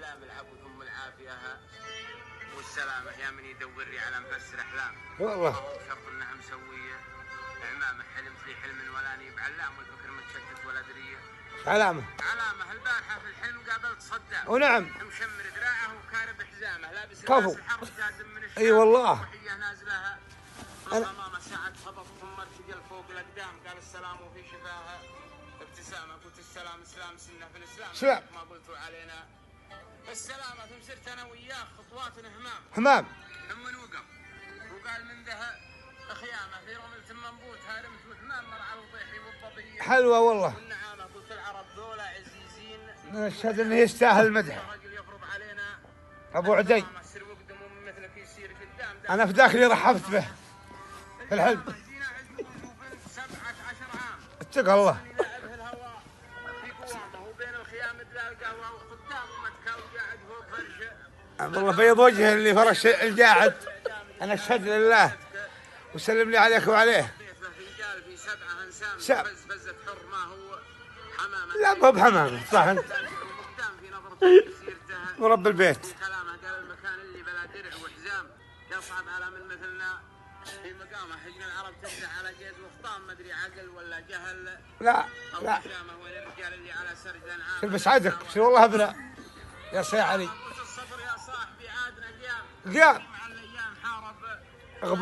احلام العبد ام العافيه والسلامه يا من يدور لي على مفسر احلام. والله شرط انها مسويه عمامه حلمت لي حلم ولاني بعلام والفكر متشتت ولا دريه. علامة البارحه في الحلم قابلت صدام ونعم مشمر ذراعه وكارب حزامه لابس كفو. لباس الحرب جازم من الشام. اي والله وحيه نازلها الغمامه ساعه خبط ثم ارتجل فوق الاقدام قال السلام وفي شفاها ابتسامه قلت السلام اسلام سنه في الاسلام سلام ما قلتوا علينا السلامه ثم سرت انا وياه خطوات همام ثم نوقف وقال من ذا خيامه في رمله منبوت هارمت وثمان مرعى الضيحي والضبيه حلوة والله. والنعامه قلت العرب ذولا عزيزين نشهد انه يستاهل المدح. رجل يفرض علينا ابو عدي السر وقدم مثلك يصير قدام انا في داخلي رحبت به في الحلم. جينا عند وبنت 17 عام اتقى الله يلعب الهواء في قوامه وبين الخيام تلاقى القهوه وقدامه متكل قاعد فوق فرشه. والله بيض وجهه اللي فرش القاعد. انا اشهد لله وسلم لي عليك وعليه. فنجال في 7 انسام سام. فزت حر ما هو حمامه. لا مو بحمامه صح انت وقدام في نظرته سيرتها ورب البيت. في كلامه قال المكان اللي بلا درع وحزام يصعب على من مثلنا في مقامه حجن العرب تفتح على قيد وخطام ما ادري عقل ولا جهل لا او لا حشامه وين الرجال اللي على سرج انعام. شوف بسعدك شو والله ابناء يا سي علي الصبر يا صاحبي عادنا قيام قيام مع الايام حارب غبار.